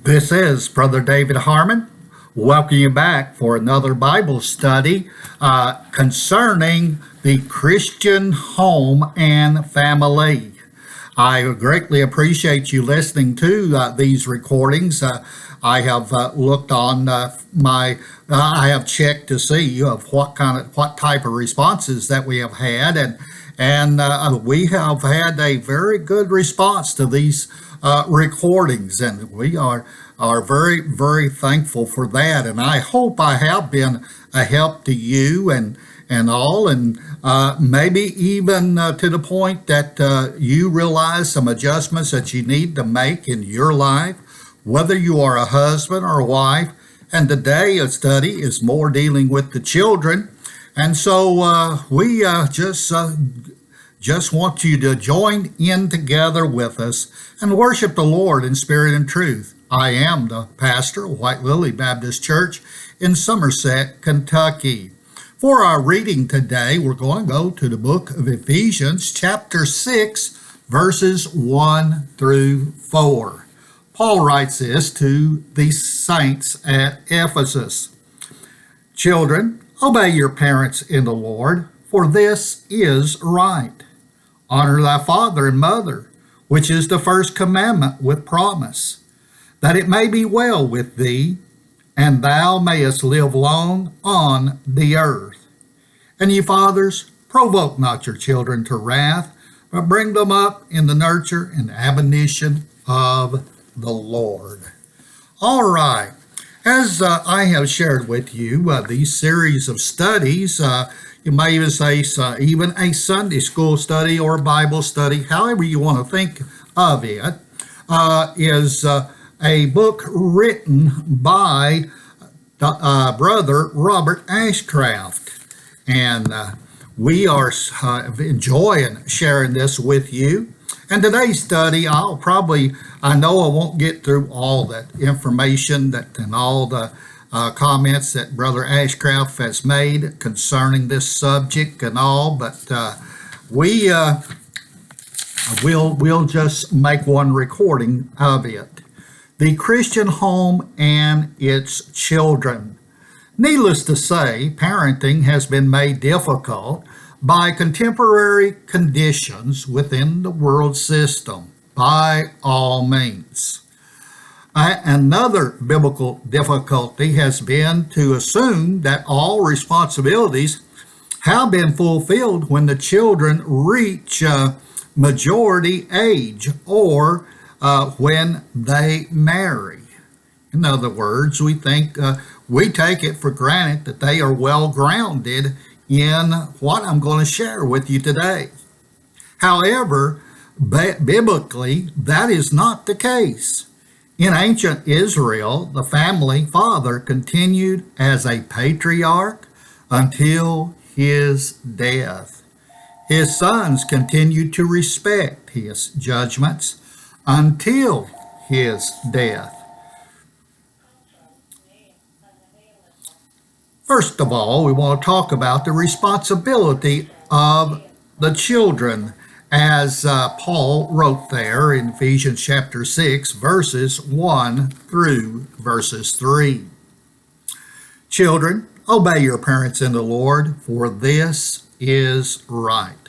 This is Brother David Harmon. Welcome you back for another Bible study concerning the Christian home and family. I greatly appreciate you listening to these recordings. I have looked on I have checked to see of what type of responses that we have had, and we have had a very good response to these recordings, and we are very, very thankful for that. And I hope I have been a help to you and all, and maybe even to the point that you realize some adjustments that you need to make in your life, whether you are a husband or a wife. And today a study is more dealing with the children, and so we just want you to join in together with us and worship the Lord in spirit and truth. I am the pastor of White Lily Baptist Church in Somerset, Kentucky. For our reading today, we're going to go to the book of Ephesians, chapter 6, verses 1 through 4. Paul writes this to the saints at Ephesus. Children, obey your parents in the Lord, for this is right. Honor thy father and mother, which is the first commandment with promise, that it may be well with thee, and thou mayest live long on the earth. And ye fathers, provoke not your children to wrath, but bring them up in the nurture and admonition of the Lord. All right. As I have shared with you these series of studies, you may even say even a Sunday school study or a Bible study, however you want to think of it, is a book written by Brother Robert Ashcraft. And we are enjoying sharing this with you. And today's study, I know I won't get through all that information and all the comments that Brother Ashcraft has made concerning this subject and all, but we'll just make one recording of it. The Christian home and its children. Needless to say, parenting has been made difficult by contemporary conditions within the world system, by all means. Another biblical difficulty has been to assume that all responsibilities have been fulfilled when the children reach majority age or when they marry. In other words, we take it for granted that they are well grounded in what I'm going to share with you today. However, biblically, that is not the case. In ancient Israel, the family father continued as a patriarch until his death. His sons continued to respect his judgments until his death. First of all, we want to talk about the responsibility of the children, as Paul wrote there in Ephesians chapter 6, verses 1 through verses 3. Children, obey your parents in the Lord, for this is right.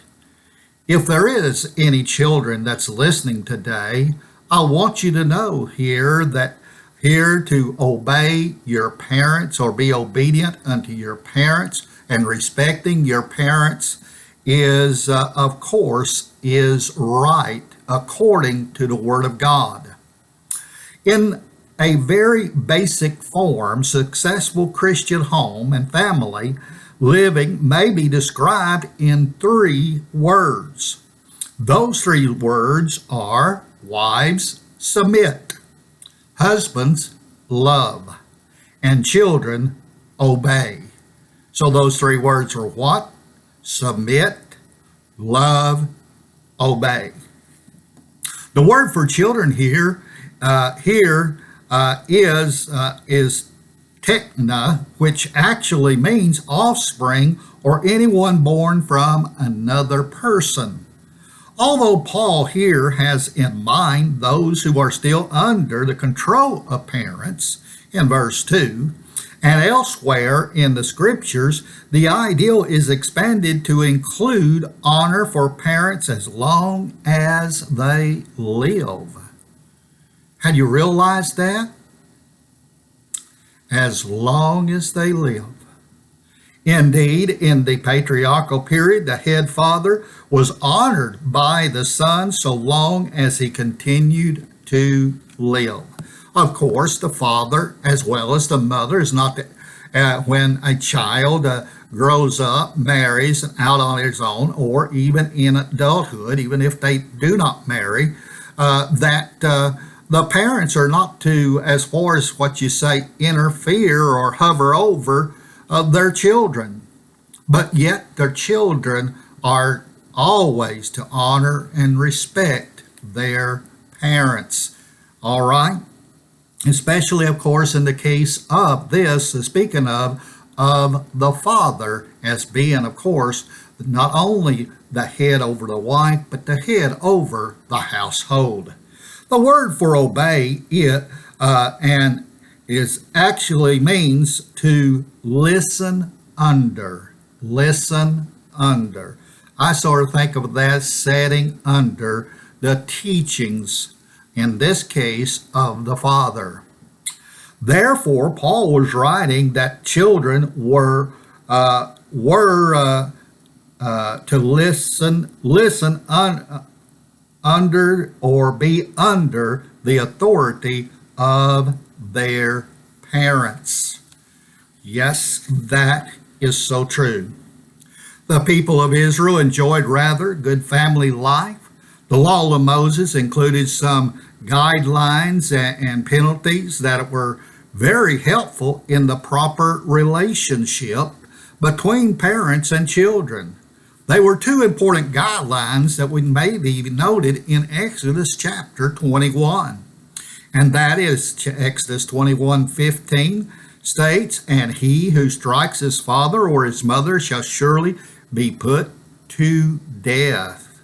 If there is any children that's listening today, I want you to know here to obey your parents or be obedient unto your parents, and respecting your parents is, of course, is right according to the Word of God. In a very basic form, successful Christian home and family living may be described in 3 words. Those 3 words are: wives, submit; husbands, love; and children, obey. So those 3 words are what? Submit, love, obey. The word for children here is tekna, which actually means offspring or anyone born from another person. Although Paul here has in mind those who are still under the control of parents in verse 2, and elsewhere in the scriptures, the ideal is expanded to include honor for parents as long as they live. Had you realized that? As long as they live. Indeed, in the patriarchal period, the head father was honored by the son so long as he continued to live. Of course, the father as well as the mother is not when a child grows up, marries, and out on his own, or even in adulthood, even if they do not marry, the parents are not to, as far as what you say, interfere or hover over their children. But yet their children are always to honor and respect their parents. All right? Especially, of course, in the case of this, speaking of the father as being, of course, not only the head over the wife, but the head over the household. The word for obey and is actually means to listen under. Listen under. I sort of think of that setting under the teachings, in this case, of the Father. Therefore, Paul was writing that children were to listen under or be under the authority of their parents. Yes, that is so true. The people of Israel enjoyed rather good family life. The law of Moses included some guidelines and penalties that were very helpful in the proper relationship between parents and children. They were two important guidelines that we maybe noted in Exodus chapter 21. And that is Exodus 21:15 states, "And he who strikes his father or his mother shall surely be put to death."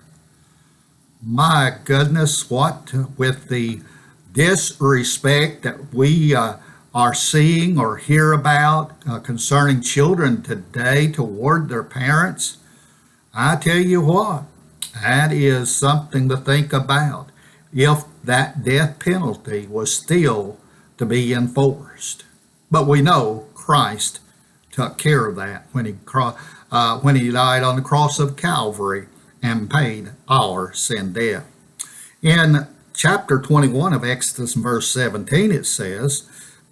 My goodness, what with the disrespect that we are seeing or hear about concerning children today toward their parents, I tell you what, that is something to think about if that death penalty was still to be enforced. But we know Christ took care of that when he died on the cross of Calvary and paid our sin debt. In chapter 21 of Exodus, verse 17, it says,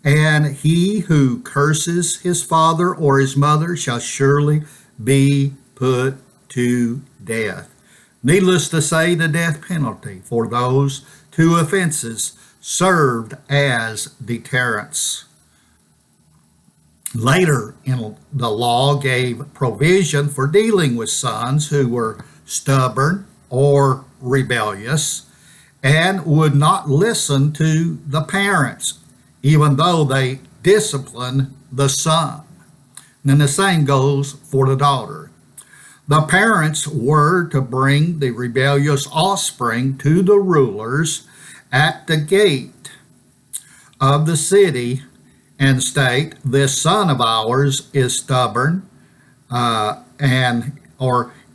"And he who curses his father or his mother shall surely be put to death." Needless to say, the death penalty for those two offenses served as deterrence. Later in the law gave provision for dealing with sons who were stubborn or rebellious and would not listen to the parents, even though they disciplined the son. And the same goes for the daughter. The parents were to bring the rebellious offspring to the rulers at the gate of the city and state, "This son of ours is stubborn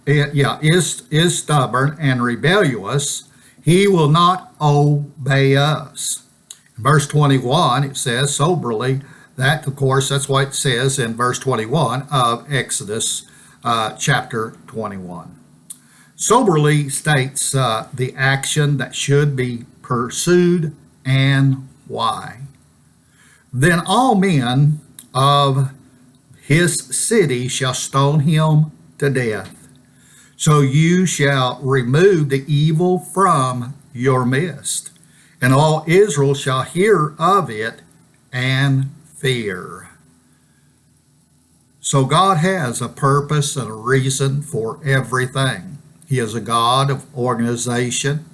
is stubborn and rebellious. He will not obey us." In verse 21, it says soberly that, of course, that's what it says in verse 21 of Exodus chapter 21. Soberly states the action that should be pursued and why. "Then all men of his city shall stone him to death. So you shall remove the evil from your midst, and all Israel shall hear of it and fear." So God has a purpose and a reason for everything. He is a God of organization.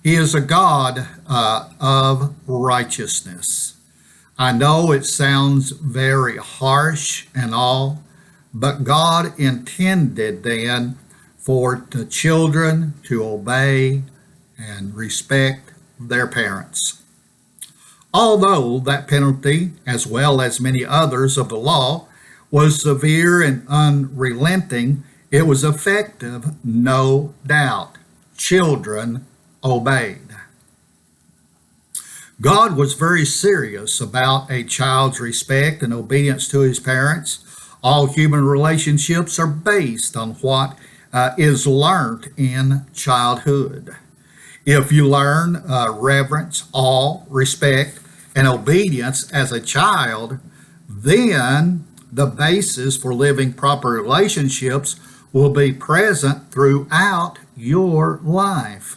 He is a God of righteousness. I know it sounds very harsh and all, but God intended then for the children to obey and respect their parents. Although that penalty, as well as many others of the law, was severe and unrelenting, it was effective, no doubt. Children obeyed. God was very serious about a child's respect and obedience to his parents. All human relationships are based on what is learned in childhood. If you learn reverence, awe, respect, and obedience as a child, then the basis for living proper relationships will be present throughout your life.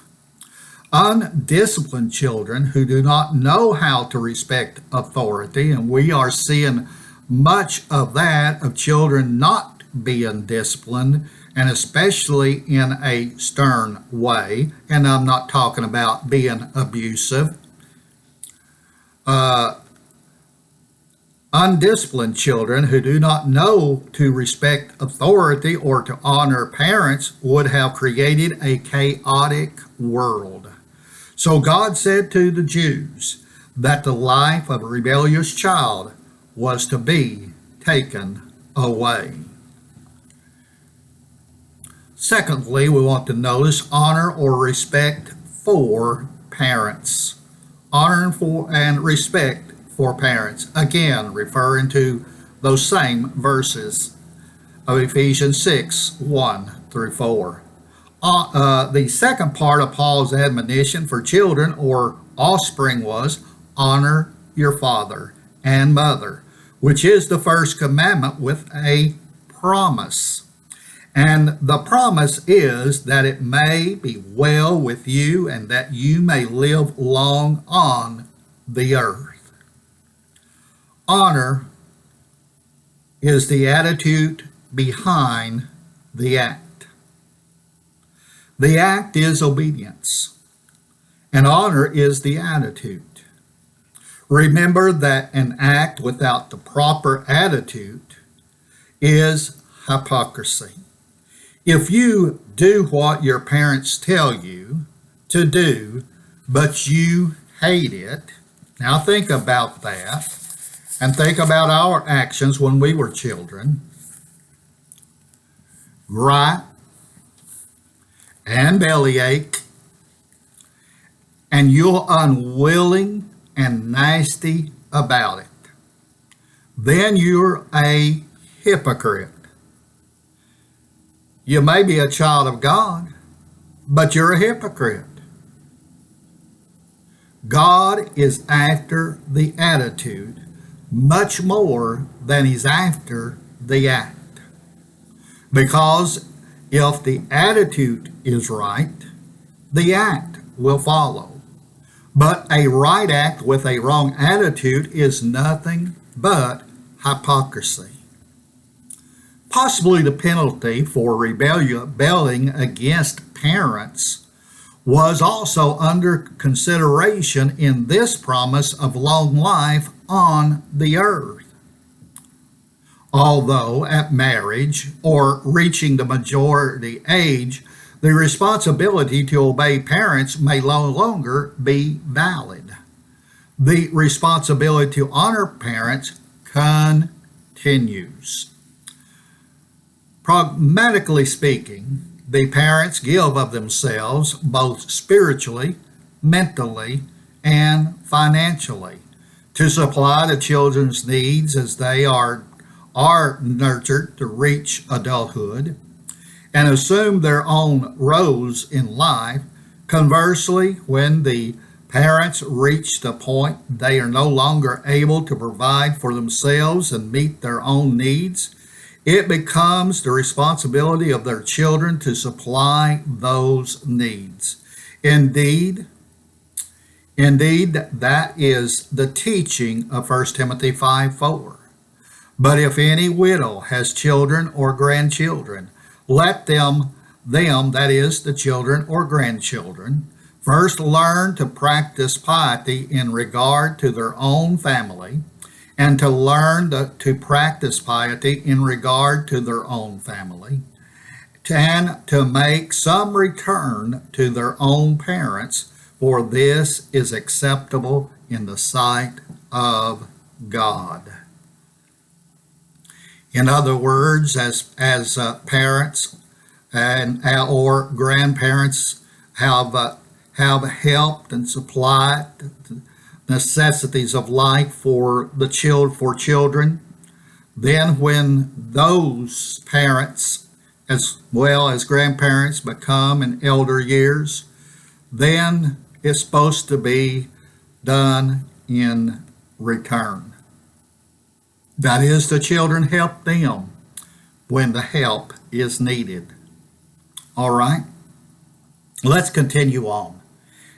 Undisciplined children who do not know how to respect authority, and we are seeing much of that, of children not being disciplined, and especially in a stern way, and I'm not talking about being abusive. Undisciplined children who do not know to respect authority or to honor parents would have created a chaotic world. So God said to the Jews that the life of a rebellious child was to be taken away. Secondly, we want to notice honor or respect for parents. Honor and respect for parents. Again, referring to those same verses of Ephesians 6, 1 through 4. The second part of Paul's admonition for children or offspring was, honor your father and mother, which is the first commandment with a promise. And the promise is that it may be well with you and that you may live long on the earth. Honor is the attitude behind the act. The act is obedience, and honor is the attitude. Remember that an act without the proper attitude is hypocrisy. If you do what your parents tell you to do, but you hate it, now think about that, and think about our actions when we were children. Gripe and bellyache, and you're unwilling and nasty about it. Then you're a hypocrite. You may be a child of God, but you're a hypocrite. God is after the attitude much more than he's after the act. Because if the attitude is right, the act will follow. But a right act with a wrong attitude is nothing but hypocrisy. Possibly the penalty for rebelling against parents was also under consideration in this promise of long life on the earth. Although at marriage or reaching the majority age, the responsibility to obey parents may no longer be valid. The responsibility to honor parents continues. Pragmatically speaking, the parents give of themselves both spiritually, mentally, and financially to supply the children's needs as they are nurtured to reach adulthood and assume their own roles in life. Conversely, when the parents reach the point they are no longer able to provide for themselves and meet their own needs, it becomes the responsibility of their children to supply those needs. Indeed, that is the teaching of 1 Timothy 5:4. But if any widow has children or grandchildren, let them, that is, the children or grandchildren, first learn to practice piety in regard to their own family, and to learn to practice piety in regard to their own family, and to make some return to their own parents, for this is acceptable in the sight of God. In other words, as parents and or grandparents have helped and supplied the necessities of life for children, then when those parents as well as grandparents become in elder years, then it's supposed to be done in return. That is, the children help them when the help is needed. All right, let's continue on.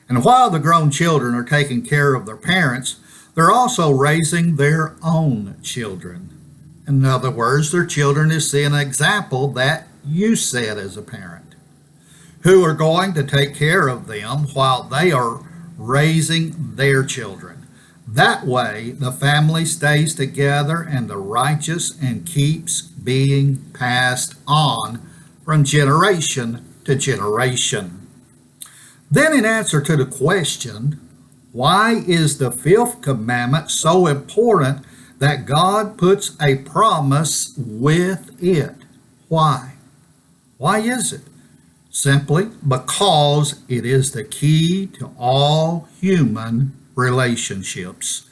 And while the grown children are taking care of their parents, they're also raising their own children. In other words, their children is seeing an example that you set as a parent, who are going to take care of them while they are raising their children. That way, the family stays together and the righteous and keeps being passed on from generation to generation. Then, in answer to the question, why is the fifth commandment so important that God puts a promise with it? Why? Why is it? Simply because it is the key to all human relationships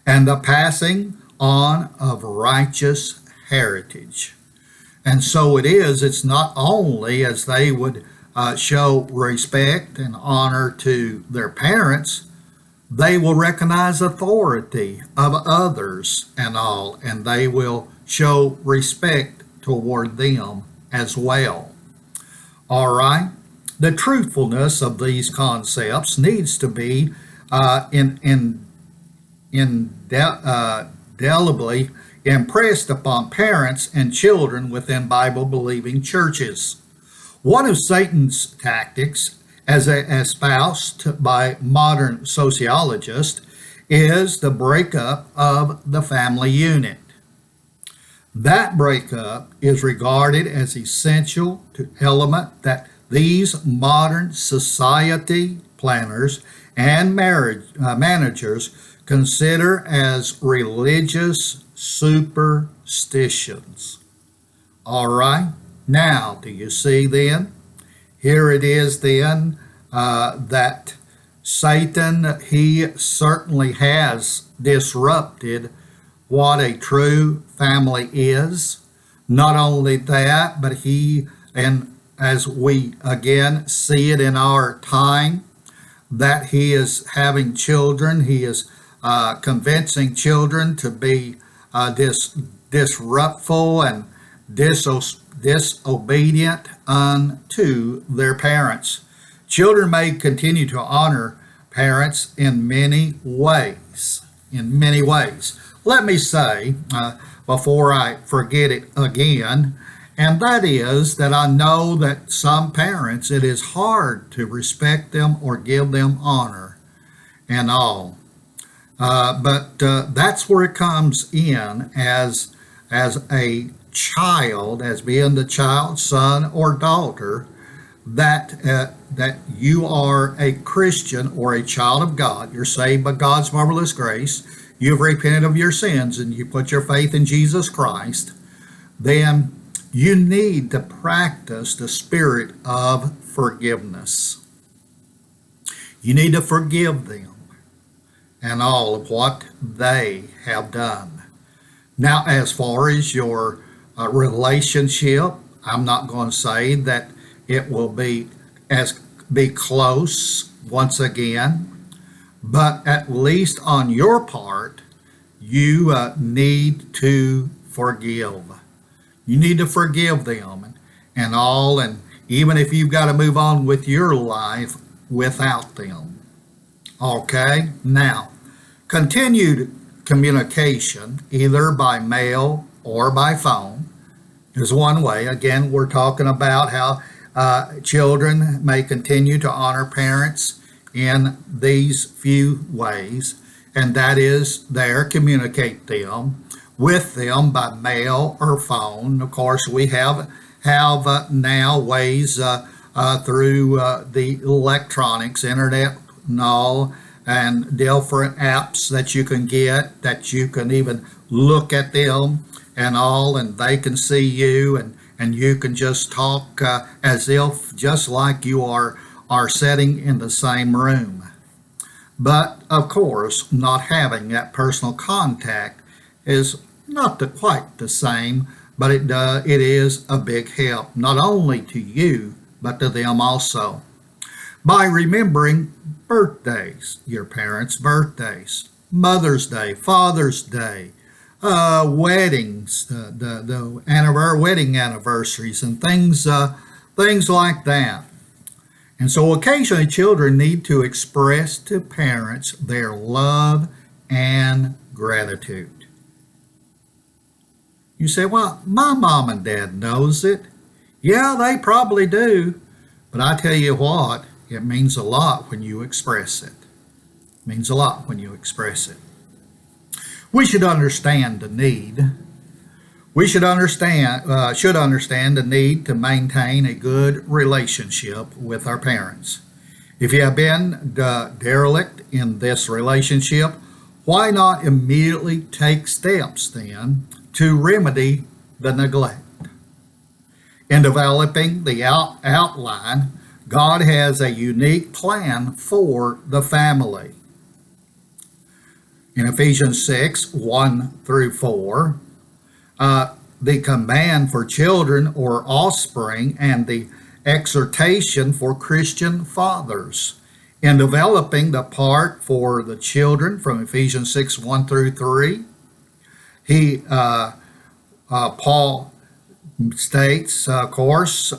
and the passing on of righteous heritage. And so it's not only as they would show respect and honor to their parents, they will recognize authority of others and all, and they will show respect toward them as well. All right, the truthfulness of these concepts needs to be indelibly impressed upon parents and children within Bible-believing churches. One of Satan's tactics, as espoused by modern sociologists, is the breakup of the family unit. That breakup is regarded as essential to element that these modern society planners and managers consider as religious superstitions. All right, now do you see then? Here it is then that Satan, he certainly has disrupted what a true family is. Not only that, but and as we again see it in our time, that he is having children, he is convincing children to be disruptful and disobedient unto their parents. Children may continue to honor parents in many ways. Let me say, before I forget it again, and that is that I know that some parents, it is hard to respect them or give them honor and all. But that's where it comes in as a child, as being the child, son, or daughter, that you are a Christian or a child of God. You're saved by God's marvelous grace. You've repented of your sins and you put your faith in Jesus Christ. Then you need to practice the spirit of forgiveness. You need to forgive them and all of what they have done. Now, as far as your relationship, I'm not going to say that it will be close once again, but at least on your part, you need to forgive. You need to forgive them and all, and even if you've got to move on with your life without them. Okay, now, continued communication, either by mail or by phone, is one way. Again, we're talking about how children may continue to honor parents in these few ways, and that is communicate them with them by mail or phone. Of course, we have have now ways through the electronics, internet and all, and different apps that you can get, that you can even look at them and all, and they can see you, and you can just talk as if just like you are sitting in the same room. But of course, not having that personal contact is not quite the same, but it is a big help, not only to you, but to them also. By remembering birthdays, your parents' birthdays, Mother's Day, Father's Day, weddings, the wedding anniversaries, and things like that. And so occasionally children need to express to parents their love and gratitude. You say, well, my mom and dad knows it. Yeah, they probably do. But I tell you what, it means a lot when you express it. It means a lot when you express it. We should understand the need. We should understand the need to maintain a good relationship with our parents. If you have been derelict in this relationship, why not immediately take steps then to remedy the neglect? In developing the outline, God has a unique plan for the family. In Ephesians 6, 1 through 4, the command for children or offspring and the exhortation for Christian fathers. In developing the part for the children from Ephesians 6, 1 through 3, Paul states, of course,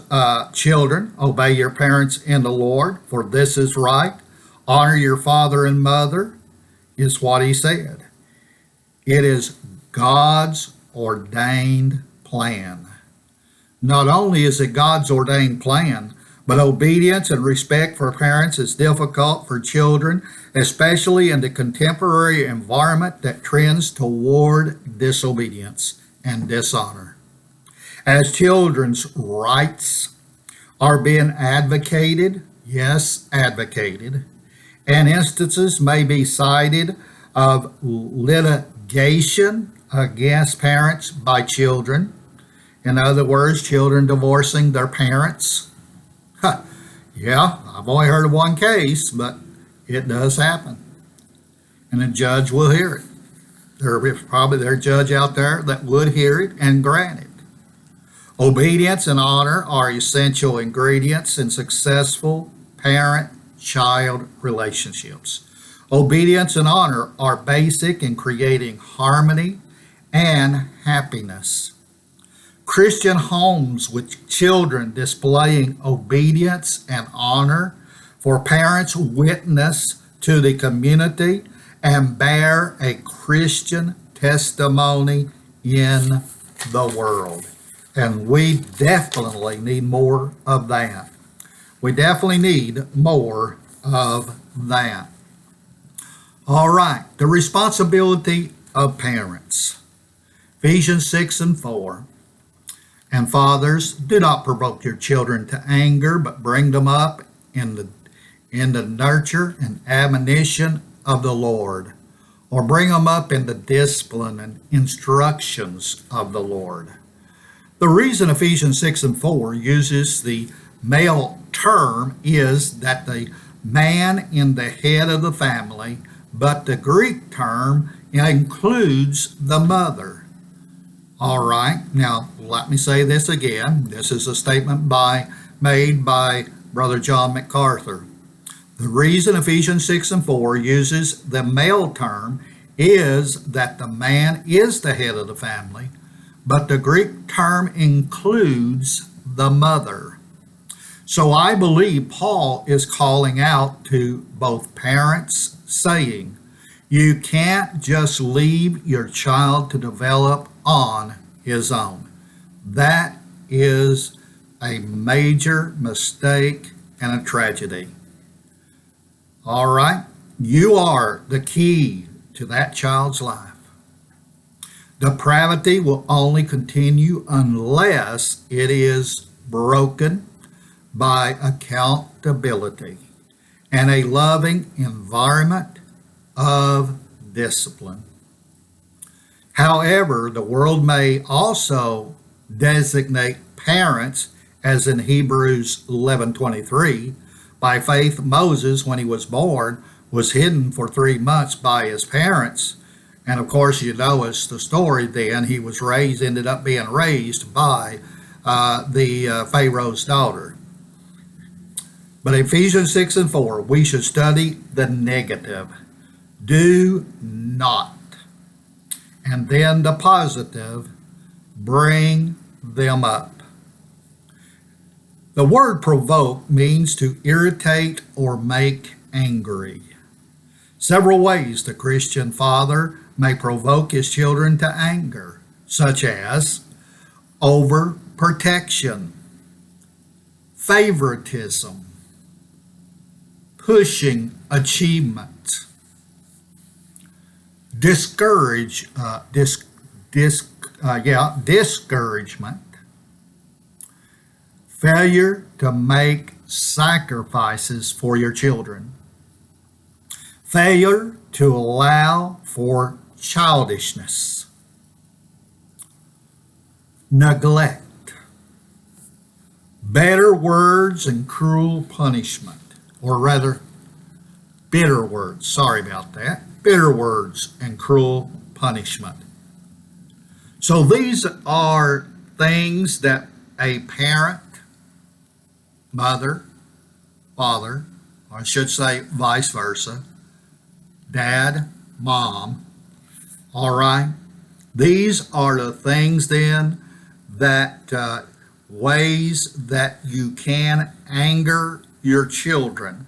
children, obey your parents in the Lord, for this is right. Honor your father and mother, is what he said. It is God's ordained plan. Not only is it God's ordained plan, but obedience and respect for parents is difficult for children, especially in the contemporary environment that trends toward disobedience and dishonor. As children's rights are being advocated, yes, advocated, and instances may be cited of litigation against parents by children. In other words, children divorcing their parents. Yeah, I've only heard of one case, but it does happen. And a judge will hear it. There is probably a judge out there that would hear it and grant it. Obedience and honor are essential ingredients in successful parent-child relationships. Obedience and honor are basic in creating harmony and happiness. Christian homes with children displaying obedience and honor for parents witness to the community and bear a Christian testimony in the world. And we definitely need more of that. We definitely need more of that. All right, the responsibility of parents. Ephesians 6 and 4. And fathers, do not provoke your children to anger, but bring them up in the nurture and admonition of the Lord, or bring them up in the discipline and instructions of the Lord. The reason Ephesians 6 and 4 uses the male term is that the man is the head of the family, but the Greek term includes the mother. All right, now let me say this again. This is a statement made by Brother John MacArthur. The reason Ephesians 6 and 4 uses the male term is that the man is the head of the family, but the Greek term includes the mother. So I believe Paul is calling out to both parents, saying, you can't just leave your child to develop on his own. That is a major mistake and a tragedy. All right, you are the key to that child's life. Depravity will only continue unless it is broken by accountability and a loving environment of discipline. However, the world may also designate parents, as in Hebrews 11:23, by faith Moses, when he was born, was hidden for 3 months by his parents. And of course, you know it's the story then. He was ended up being raised by the Pharaoh's daughter. But Ephesians 6:4, we should study the negative. Do not. And then the positive, bring them up. The word provoke means to irritate or make angry. Several ways the Christian father may provoke his children to anger, such as overprotection, favoritism, pushing achievement, discouragement, failure to make sacrifices for your children, failure to allow for childishness, neglect, better words and cruel punishment, or rather, bitter words, sorry about that, bitter words and cruel punishment. So these are things that a parent, mother, father, or I should say vice versa, dad, mom, all right? These are the things then that ways that you can anger your children,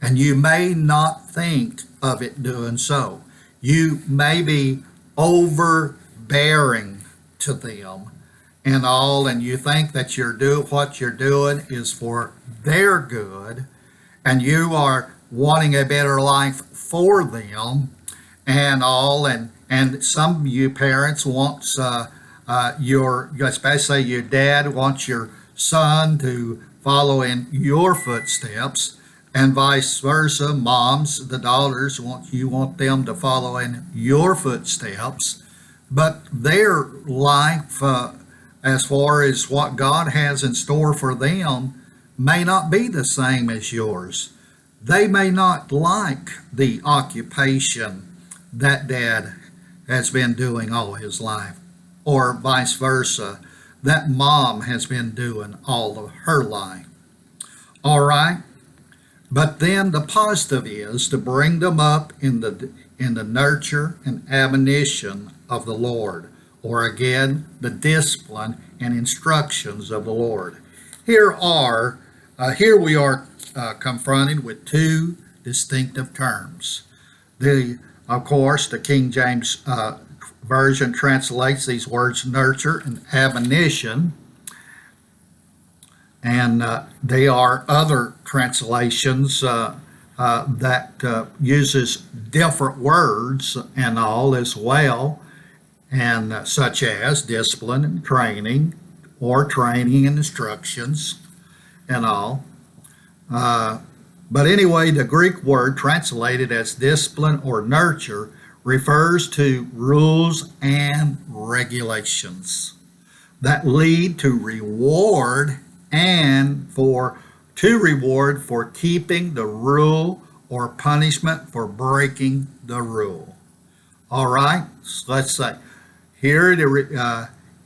and you may not think of it doing so. You may be overbearing to them and all, and you think that what you're doing is for their good, and you are wanting a better life for them and all, and some of you parents wants especially your dad wants your son to follow in your footsteps, and vice versa. Moms, the daughters want them to follow in your footsteps, but their life, as far as what God has in store for them, may not be the same as yours. They may not like the occupation that dad has been doing all his life, or vice versa, that mom has been doing all of her life. All right? But then the positive is to bring them up in the nurture and admonition of the Lord, or again, the discipline and instructions of the Lord. Here we are confronted with two distinctive terms. Of course, the King James Version translates these words nurture and admonition, and they are other translations that uses different words and all as well, and such as discipline and training, or training and instructions and all. But anyway, the Greek word translated as discipline or nurture refers to rules and regulations that lead to reward for keeping the rule, or punishment for breaking the rule. All right, so let's say here it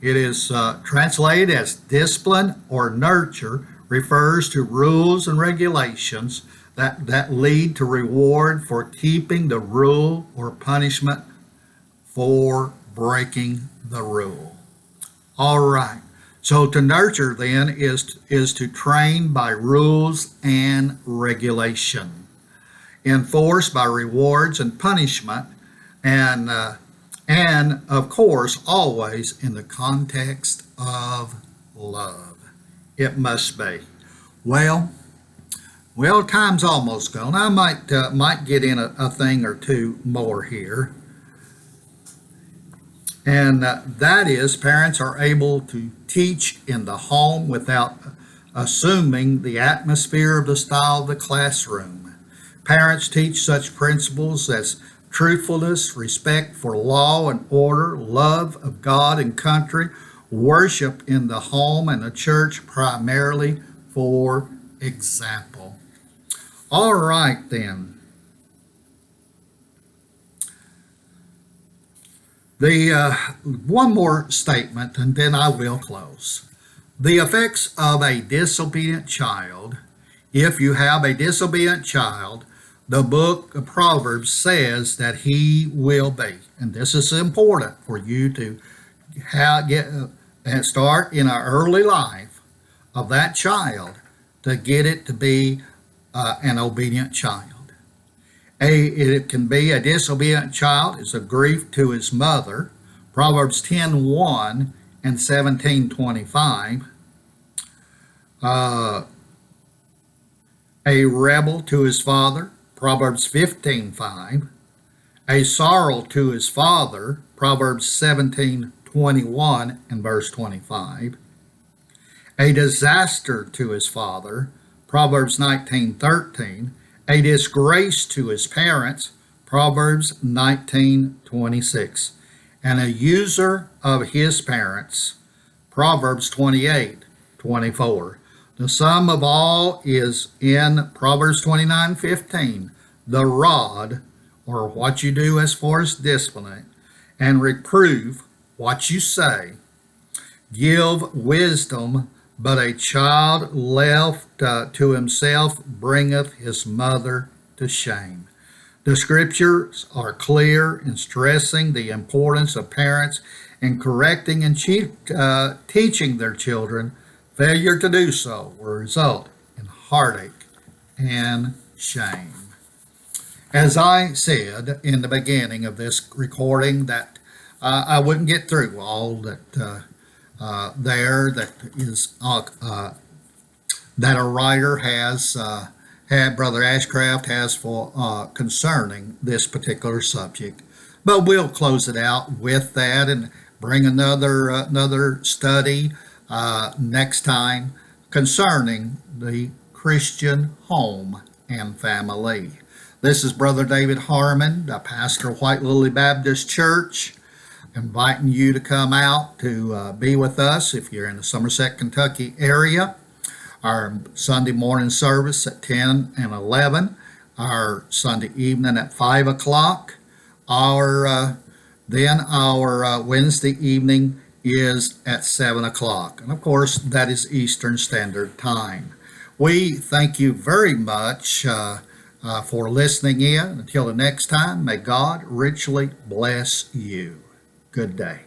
is translated as discipline or nurture, refers to rules and regulations that lead to reward for keeping the rule, or punishment for breaking the rule. All right. So to nurture then is to train by rules and regulation, enforced by rewards and punishment, and of course always in the context of love. It must be. Well, time's almost gone. I might get in a thing or two more here. And that is, parents are able to teach in the home without assuming the atmosphere of the style of the classroom. Parents teach such principles as truthfulness, respect for law and order, love of God and country, worship in the home and the church primarily for example. All right, then. One more statement, and then I will close. The effects of a disobedient child. If you have a disobedient child, the book of Proverbs says that he will be, and this is important for you to get and start in an early life of that child to get it to be an obedient child. It can be a disobedient child is a grief to his mother, Proverbs 10:1 and 17:25. A rebel to his father, Proverbs 15:5. A sorrow to his father, Proverbs 17:21 and verse 25. A disaster to his father, Proverbs 19:13. A disgrace to his parents, Proverbs 19:26. And a user of his parents, Proverbs 28:24. The sum of all is in Proverbs 29:15. The rod, or what you do as far as discipline, and reprove what you say. Give wisdom, but a child left to himself bringeth his mother to shame. The scriptures are clear in stressing the importance of parents in correcting and teaching their children. Failure to do so will result in heartache and shame. As I said in the beginning of this recording, that I wouldn't get through all that that is that a writer has had, Brother Ashcraft has for concerning this particular subject. But we'll close it out with that and bring another study next time concerning the Christian home and family. This is Brother David Harmon, the pastor of White Lily Baptist Church, inviting you to come out to be with us if you're in the Somerset, Kentucky area. Our Sunday morning service at 10 and 11, our Sunday evening at 5 o'clock. Our Wednesday evening is at 7 o'clock. And of course, that is Eastern Standard Time. We thank you very much for listening in. Until the next time, may God richly bless you. Good day.